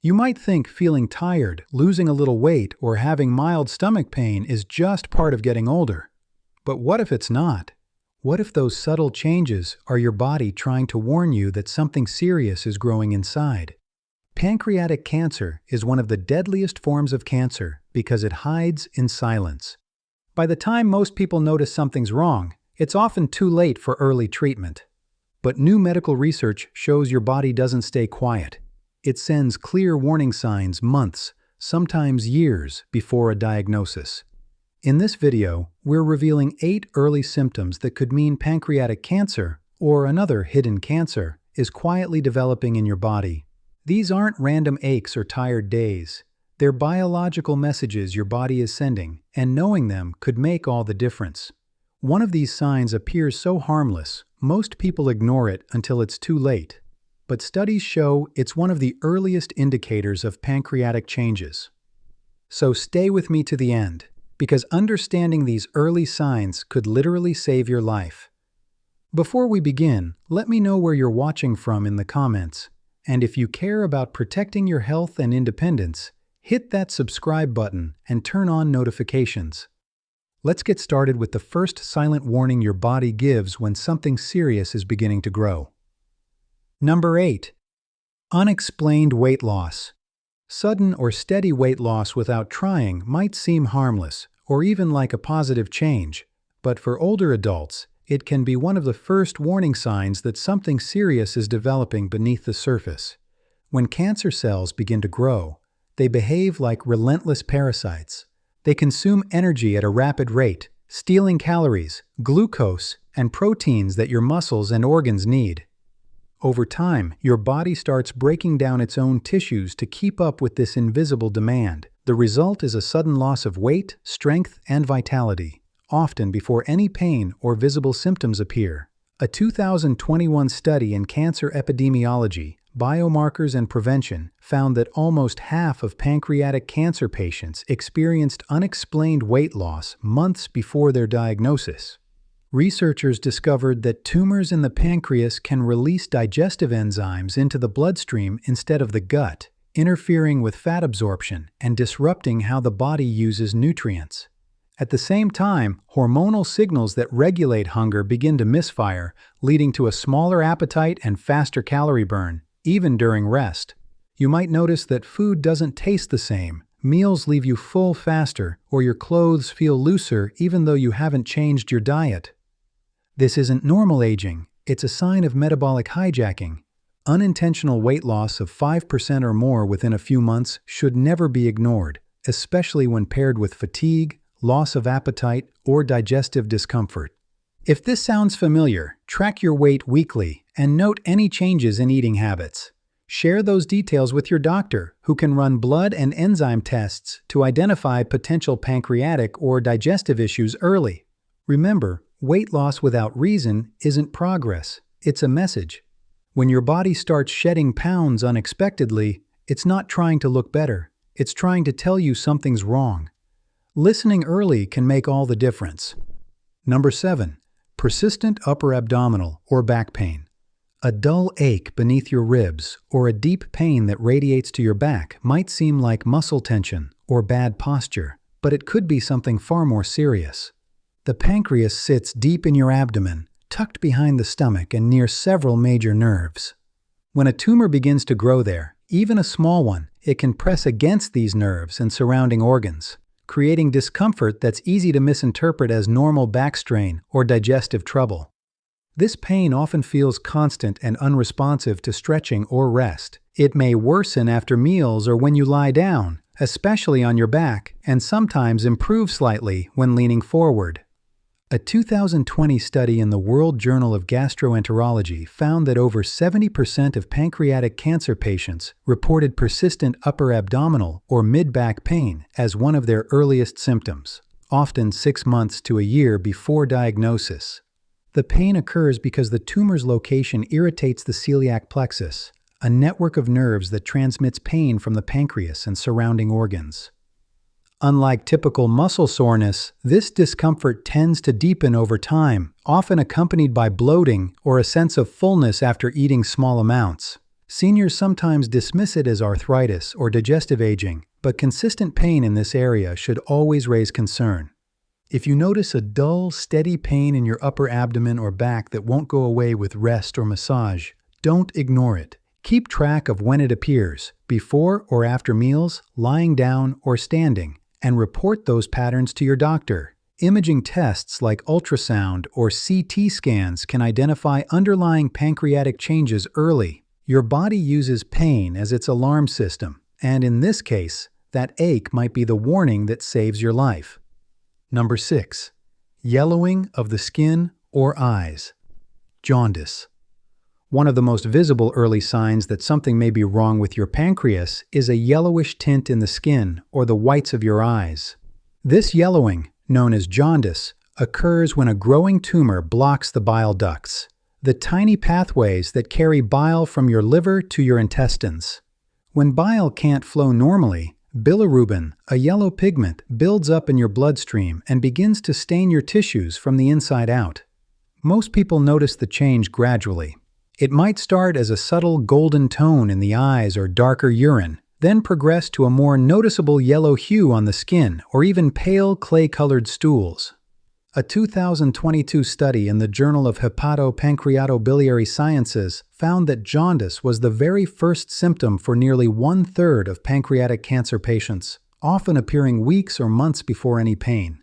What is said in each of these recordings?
You might think feeling tired, losing a little weight, or having mild stomach pain is just part of getting older. But what if it's not? What if those subtle changes are your body trying to warn you that something serious is growing inside? Pancreatic cancer is one of the deadliest forms of cancer because it hides in silence. By the time most people notice something's wrong, it's often too late for early treatment. But new medical research shows your body doesn't stay quiet. It sends clear warning signs months, sometimes years, before a diagnosis. In this video, we're revealing 8 early symptoms that could mean pancreatic cancer, or another hidden cancer, is quietly developing in your body. These aren't random aches or tired days. They're biological messages your body is sending, and knowing them could make all the difference. One of these signs appears so harmless, most people ignore it until it's too late. But studies show it's one of the earliest indicators of pancreatic changes. So stay with me to the end, because understanding these early signs could literally save your life. Before we begin, let me know where you're watching from in the comments. And if you care about protecting your health and independence, hit that subscribe button and turn on notifications. Let's get started with the first silent warning your body gives when something serious is beginning to grow. Number 8. Unexplained weight loss. Sudden or steady weight loss without trying might seem harmless, or even like a positive change, but for older adults, it can be one of the first warning signs that something serious is developing beneath the surface. When cancer cells begin to grow, they behave like relentless parasites. They consume energy at a rapid rate, stealing calories, glucose, and proteins that your muscles and organs need. Over time, your body starts breaking down its own tissues to keep up with this invisible demand. The result is a sudden loss of weight, strength, and vitality, often before any pain or visible symptoms appear. A 2021 study in cancer epidemiology, biomarkers and prevention found that almost half of pancreatic cancer patients experienced unexplained weight loss months before their diagnosis. Researchers discovered that tumors in the pancreas can release digestive enzymes into the bloodstream instead of the gut, interfering with fat absorption and disrupting how the body uses nutrients. At the same time, hormonal signals that regulate hunger begin to misfire, leading to a smaller appetite and faster calorie burn, even during rest. You might notice that food doesn't taste the same, meals leave you full faster, or your clothes feel looser even though you haven't changed your diet. This isn't normal aging, it's a sign of metabolic hijacking. Unintentional weight loss of 5% or more within a few months should never be ignored, especially when paired with fatigue, loss of appetite, or digestive discomfort. If this sounds familiar, track your weight weekly and note any changes in eating habits. Share those details with your doctor, who can run blood and enzyme tests to identify potential pancreatic or digestive issues early. Remember, weight loss without reason isn't progress, it's a message. When your body starts shedding pounds unexpectedly, it's not trying to look better, it's trying to tell you something's wrong. Listening early can make all the difference. Number 7. Persistent upper abdominal or back pain. A dull ache beneath your ribs or a deep pain that radiates to your back might seem like muscle tension or bad posture, but it could be something far more serious. The pancreas sits deep in your abdomen, tucked behind the stomach and near several major nerves. When a tumor begins to grow there, even a small one, it can press against these nerves and surrounding organs, creating discomfort that's easy to misinterpret as normal back strain or digestive trouble. This pain often feels constant and unresponsive to stretching or rest. It may worsen after meals or when you lie down, especially on your back, and sometimes improve slightly when leaning forward. A 2020 study in the World Journal of Gastroenterology found that over 70% of pancreatic cancer patients reported persistent upper abdominal or mid-back pain as one of their earliest symptoms, often 6 months to a year before diagnosis. The pain occurs because the tumor's location irritates the celiac plexus, a network of nerves that transmits pain from the pancreas and surrounding organs. Unlike typical muscle soreness, this discomfort tends to deepen over time, often accompanied by bloating or a sense of fullness after eating small amounts. Seniors sometimes dismiss it as arthritis or digestive aging, but consistent pain in this area should always raise concern. If you notice a dull, steady pain in your upper abdomen or back that won't go away with rest or massage, don't ignore it. Keep track of when it appears, before or after meals, lying down or standing, and report those patterns to your doctor. Imaging tests like ultrasound or CT scans can identify underlying pancreatic changes early. Your body uses pain as its alarm system, and in this case, that ache might be the warning that saves your life. Number 6. Yellowing of the skin or eyes. Jaundice. One of the most visible early signs that something may be wrong with your pancreas is a yellowish tint in the skin or the whites of your eyes. This yellowing, known as jaundice, occurs when a growing tumor blocks the bile ducts, the tiny pathways that carry bile from your liver to your intestines. When bile can't flow normally, bilirubin, a yellow pigment, builds up in your bloodstream and begins to stain your tissues from the inside out. Most people notice the change gradually. It might start as a subtle golden tone in the eyes or darker urine, then progress to a more noticeable yellow hue on the skin or even pale clay-colored stools. A 2022 study in the Journal of Hepato-Pancreatobiliary Sciences found that jaundice was the very first symptom for nearly 1/3 of pancreatic cancer patients, often appearing weeks or months before any pain.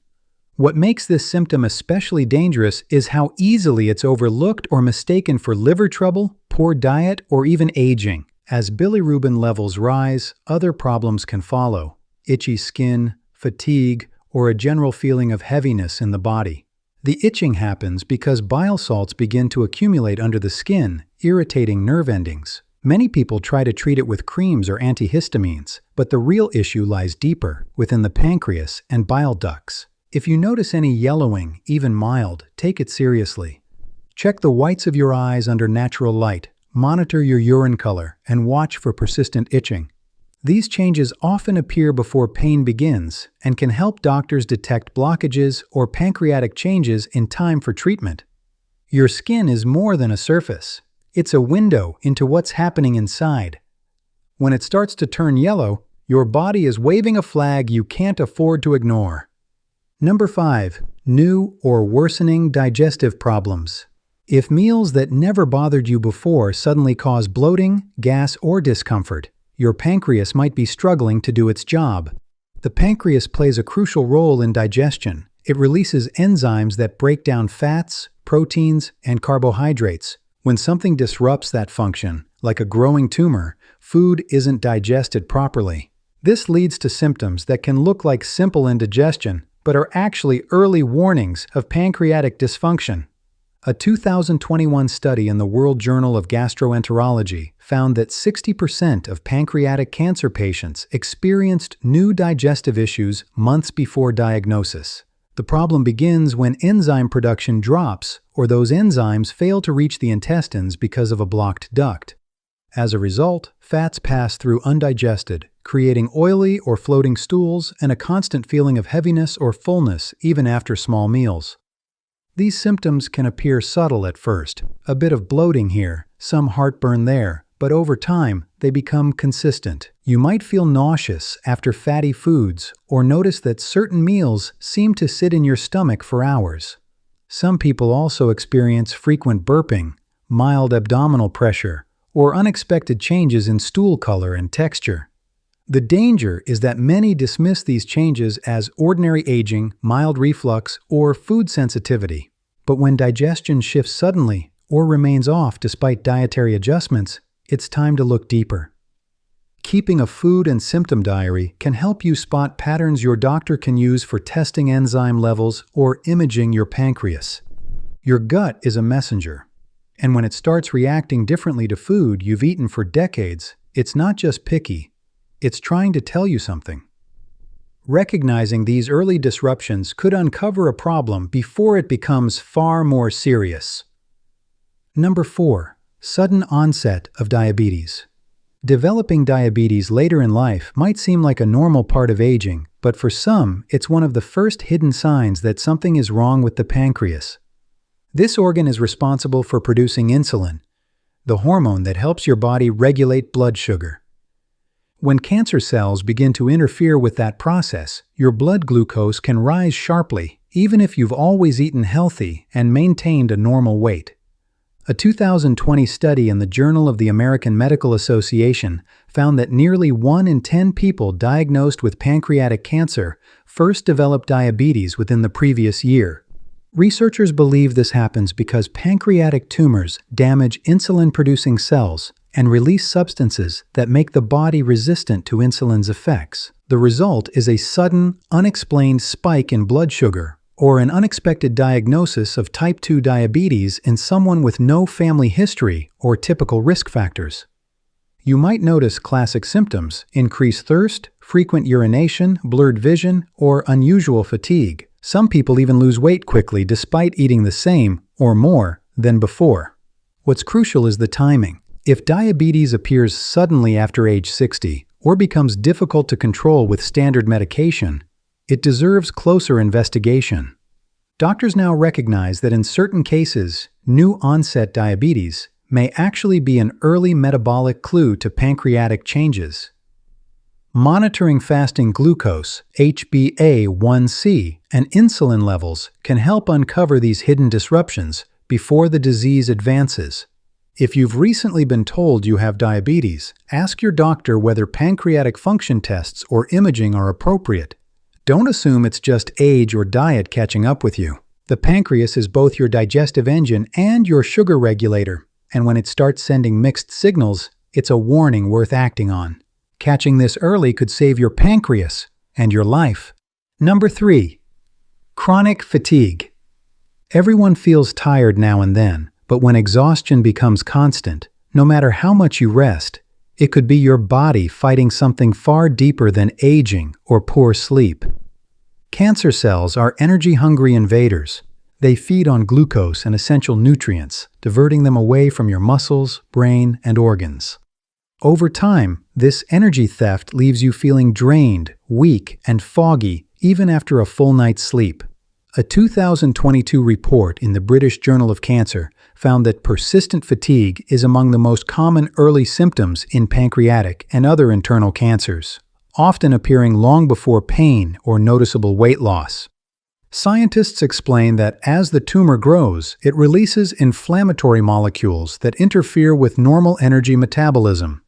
What makes this symptom especially dangerous is how easily it's overlooked or mistaken for liver trouble, poor diet, or even aging. As bilirubin levels rise, other problems can follow: itchy skin, fatigue, or a general feeling of heaviness in the body. The itching happens because bile salts begin to accumulate under the skin, irritating nerve endings. Many people try to treat it with creams or antihistamines, but the real issue lies deeper, within the pancreas and bile ducts. If you notice any yellowing, even mild, take it seriously. Check the whites of your eyes under natural light, monitor your urine color, and watch for persistent itching. These changes often appear before pain begins and can help doctors detect blockages or pancreatic changes in time for treatment. Your skin is more than a surface. It's a window into what's happening inside. When it starts to turn yellow, your body is waving a flag you can't afford to ignore. Number 5. New or worsening digestive problems. If meals that never bothered you before suddenly cause bloating, gas, or discomfort, your pancreas might be struggling to do its job. The pancreas plays a crucial role in digestion. It releases enzymes that break down fats, proteins, and carbohydrates. When something disrupts that function, like a growing tumor, food isn't digested properly. This leads to symptoms that can look like simple indigestion, but are actually early warnings of pancreatic dysfunction. A 2021 study in the World Journal of Gastroenterology found that 60% of pancreatic cancer patients experienced new digestive issues months before diagnosis. The problem begins when enzyme production drops, or those enzymes fail to reach the intestines because of a blocked duct. As a result, fats pass through undigested, creating oily or floating stools and a constant feeling of heaviness or fullness even after small meals. These symptoms can appear subtle at first, a bit of bloating here, some heartburn there, but over time, they become consistent. You might feel nauseous after fatty foods or notice that certain meals seem to sit in your stomach for hours. Some people also experience frequent burping, mild abdominal pressure, or unexpected changes in stool color and texture. The danger is that many dismiss these changes as ordinary aging, mild reflux, or food sensitivity. But when digestion shifts suddenly or remains off despite dietary adjustments, it's time to look deeper. Keeping a food and symptom diary can help you spot patterns your doctor can use for testing enzyme levels or imaging your pancreas. Your gut is a messenger, and when it starts reacting differently to food you've eaten for decades, it's not just picky. It's trying to tell you something. Recognizing these early disruptions could uncover a problem before it becomes far more serious. Number 4. Sudden onset of diabetes. Developing diabetes later in life might seem like a normal part of aging, but for some, it's one of the first hidden signs that something is wrong with the pancreas. This organ is responsible for producing insulin. the hormone that helps your body regulate blood sugar. When cancer cells begin to interfere with that process, your blood glucose can rise sharply, even if you've always eaten healthy and maintained a normal weight. A 2020 study in the Journal of the American Medical Association found that nearly 1 in 10 people diagnosed with pancreatic cancer first developed diabetes within the previous year. Researchers believe this happens because pancreatic tumors damage insulin-producing cells and release substances that make the body resistant to insulin's effects. The result is a sudden, unexplained spike in blood sugar, or an unexpected diagnosis of type 2 diabetes in someone with no family history or typical risk factors. You might notice classic symptoms: increased thirst, frequent urination, blurred vision, or unusual fatigue. Some people even lose weight quickly despite eating the same, or more, than before. What's crucial is the timing. If diabetes appears suddenly after age 60 or becomes difficult to control with standard medication, it deserves closer investigation. Doctors now recognize that in certain cases, new-onset diabetes may actually be an early metabolic clue to pancreatic changes. Monitoring fasting glucose, HbA1c, and insulin levels can help uncover these hidden disruptions before the disease advances. If you've recently been told you have diabetes, ask your doctor whether pancreatic function tests or imaging are appropriate. Don't assume it's just age or diet catching up with you. The pancreas is both your digestive engine and your sugar regulator, and when it starts sending mixed signals, it's a warning worth acting on. Catching this early could save your pancreas and your life. Number 3. Chronic fatigue. Everyone feels tired now and then, but when exhaustion becomes constant, no matter how much you rest, it could be your body fighting something far deeper than aging or poor sleep. Cancer cells are energy-hungry invaders. They feed on glucose and essential nutrients, diverting them away from your muscles, brain, and organs. Over time, this energy theft leaves you feeling drained, weak, and foggy even after a full night's sleep. A 2022 report in the British Journal of Cancer found that persistent fatigue is among the most common early symptoms in pancreatic and other internal cancers, often appearing long before pain or noticeable weight loss. Scientists explain that as the tumor grows, it releases inflammatory molecules that interfere with normal energy metabolism.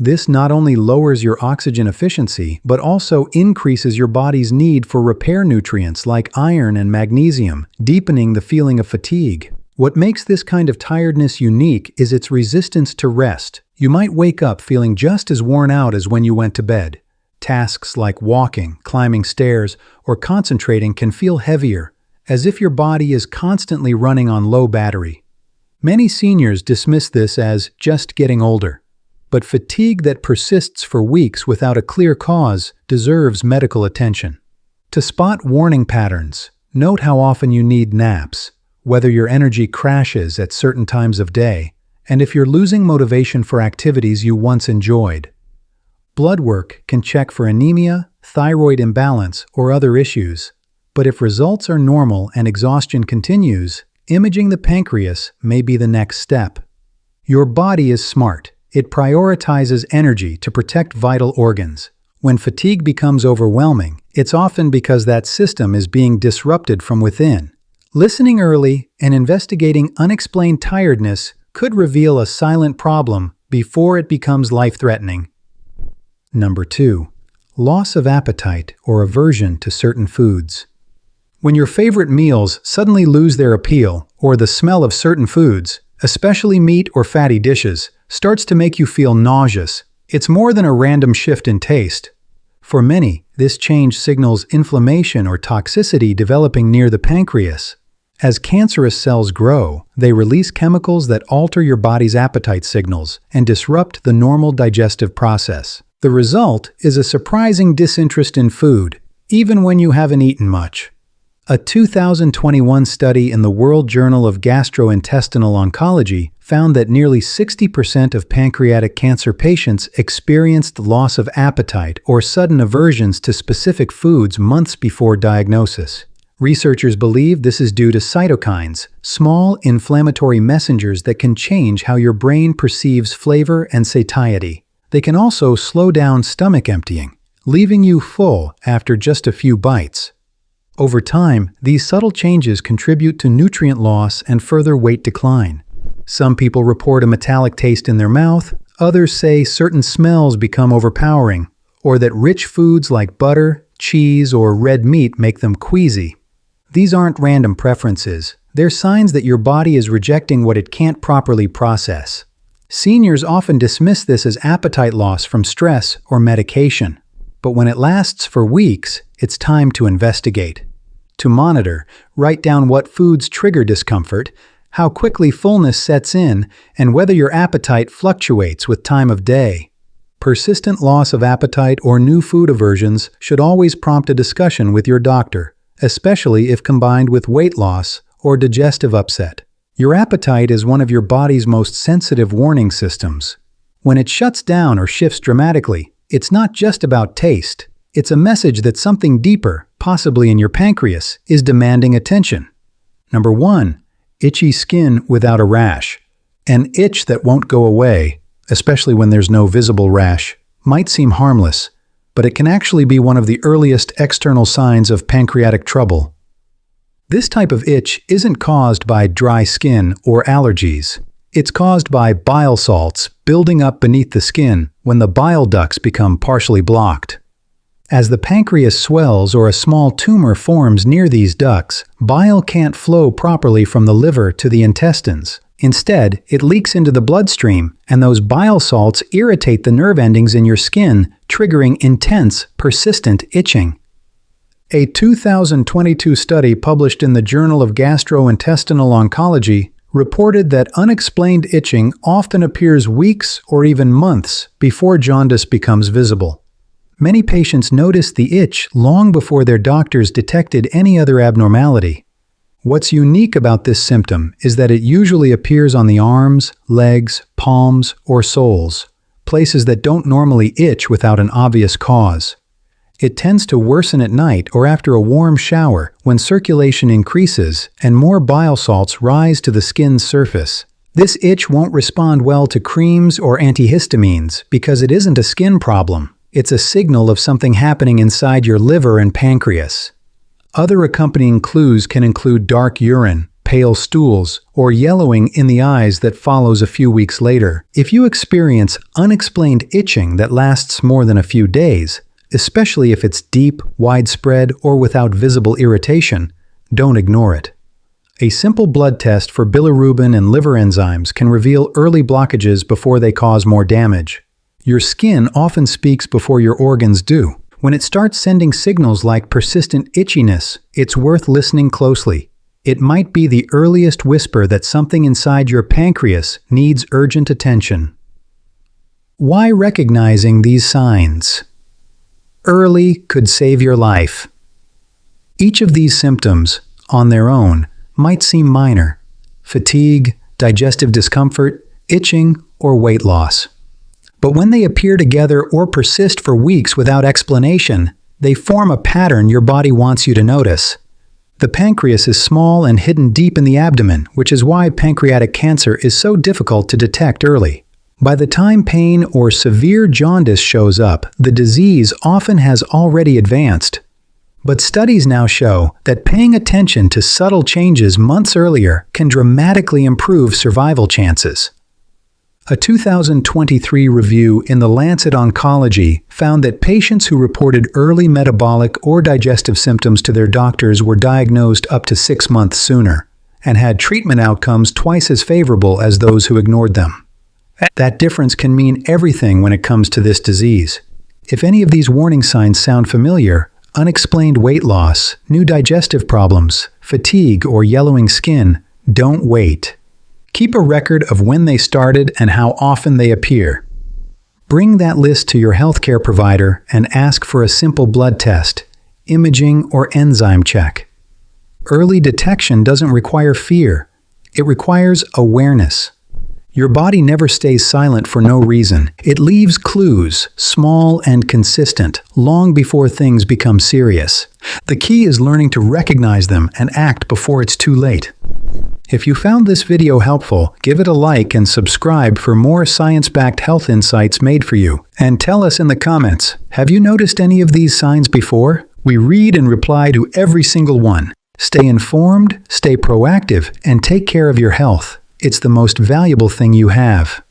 This not only lowers your oxygen efficiency, but also increases your body's need for repair nutrients like iron and magnesium, deepening the feeling of fatigue. What makes this kind of tiredness unique is its resistance to rest. You might wake up feeling just as worn out as when you went to bed. Tasks like walking, climbing stairs, or concentrating can feel heavier, as if your body is constantly running on low battery. Many seniors dismiss this as just getting older. But fatigue that persists for weeks without a clear cause deserves medical attention. To spot warning patterns, note how often you need naps, whether your energy crashes at certain times of day, and if you're losing motivation for activities you once enjoyed. Blood work can check for anemia, thyroid imbalance, or other issues, but if results are normal and exhaustion continues, imaging the pancreas may be the next step. Your body is smart. It prioritizes energy to protect vital organs. When fatigue becomes overwhelming, it's often because that system is being disrupted from within. Listening early and investigating unexplained tiredness could reveal a silent problem before it becomes life-threatening. Number 2. Loss of appetite or aversion to certain foods. When your favorite meals suddenly lose their appeal, or the smell of certain foods, especially meat or fatty dishes, starts to make you feel nauseous, it's more than a random shift in taste. For many, this change signals inflammation or toxicity developing near the pancreas. As cancerous cells grow, they release chemicals that alter your body's appetite signals and disrupt the normal digestive process. The result is a surprising disinterest in food, even when you haven't eaten much. A 2021 study in the World Journal of Gastrointestinal Oncology found that nearly 60% of pancreatic cancer patients experienced loss of appetite or sudden aversions to specific foods months before diagnosis. Researchers believe this is due to cytokines, small inflammatory messengers that can change how your brain perceives flavor and satiety. They can also slow down stomach emptying, leaving you full after just a few bites. Over time, these subtle changes contribute to nutrient loss and further weight decline. Some people report a metallic taste in their mouth, others say certain smells become overpowering, or that rich foods like butter, cheese, or red meat make them queasy. These aren't random preferences. They're signs that your body is rejecting what it can't properly process. Seniors often dismiss this as appetite loss from stress or medication. But when it lasts for weeks, it's time to investigate. To monitor, write down what foods trigger discomfort, how quickly fullness sets in, and whether your appetite fluctuates with time of day. Persistent loss of appetite or new food aversions should always prompt a discussion with your doctor, especially if combined with weight loss or digestive upset. Your appetite is one of your body's most sensitive warning systems. When it shuts down or shifts dramatically, it's not just about taste. It's a message that something deeper, possibly in your pancreas, is demanding attention. Number 1. Itchy skin without a rash. An itch that won't go away, especially when there's no visible rash, might seem harmless, but it can actually be one of the earliest external signs of pancreatic trouble. This type of itch isn't caused by dry skin or allergies. It's caused by bile salts building up beneath the skin when the bile ducts become partially blocked. As the pancreas swells or a small tumor forms near these ducts, bile can't flow properly from the liver to the intestines. Instead, it leaks into the bloodstream, and those bile salts irritate the nerve endings in your skin, triggering intense, persistent itching. A 2022 study published in the Journal of Gastrointestinal Oncology reported that unexplained itching often appears weeks or even months before jaundice becomes visible. Many patients notice the itch long before their doctors detected any other abnormality. What's unique about this symptom is that it usually appears on the arms, legs, palms, or soles, places that don't normally itch without an obvious cause. It tends to worsen at night or after a warm shower when circulation increases and more bile salts rise to the skin's surface. This itch won't respond well to creams or antihistamines because it isn't a skin problem. It's a signal of something happening inside your liver and pancreas. Other accompanying clues can include dark urine, pale stools, or yellowing in the eyes that follows a few weeks later. If you experience unexplained itching that lasts more than a few days, especially if it's deep, widespread, or without visible irritation, don't ignore it. A simple blood test for bilirubin and liver enzymes can reveal early blockages before they cause more damage. Your skin often speaks before your organs do. When it starts sending signals like persistent itchiness, it's worth listening closely. It might be the earliest whisper that something inside your pancreas needs urgent attention. Why recognizing these signs? Early could save your life. Each of these symptoms, on their own, might seem minor: fatigue, digestive discomfort, itching, or weight loss. But when they appear together or persist for weeks without explanation, they form a pattern your body wants you to notice. The pancreas is small and hidden deep in the abdomen, which is why pancreatic cancer is so difficult to detect early. By the time pain or severe jaundice shows up, the disease often has already advanced. But studies now show that paying attention to subtle changes months earlier can dramatically improve survival chances. A 2023 review in The Lancet Oncology found that patients who reported early metabolic or digestive symptoms to their doctors were diagnosed up to 6 months sooner and had treatment outcomes twice as favorable as those who ignored them. That difference can mean everything when it comes to this disease. If any of these warning signs sound familiar, unexplained weight loss, new digestive problems, fatigue, or yellowing skin, don't wait. Keep a record of when they started and how often they appear. Bring that list to your healthcare provider and ask for a simple blood test, imaging, or enzyme check. Early detection doesn't require fear. It requires awareness. Your body never stays silent for no reason. It leaves clues, small and consistent, long before things become serious. The key is learning to recognize them and act before it's too late. If you found this video helpful, give it a like and subscribe for more science-backed health insights made for you. And tell us in the comments, have you noticed any of these signs before? We read and reply to every single one. Stay informed, stay proactive, and take care of your health. It's the most valuable thing you have.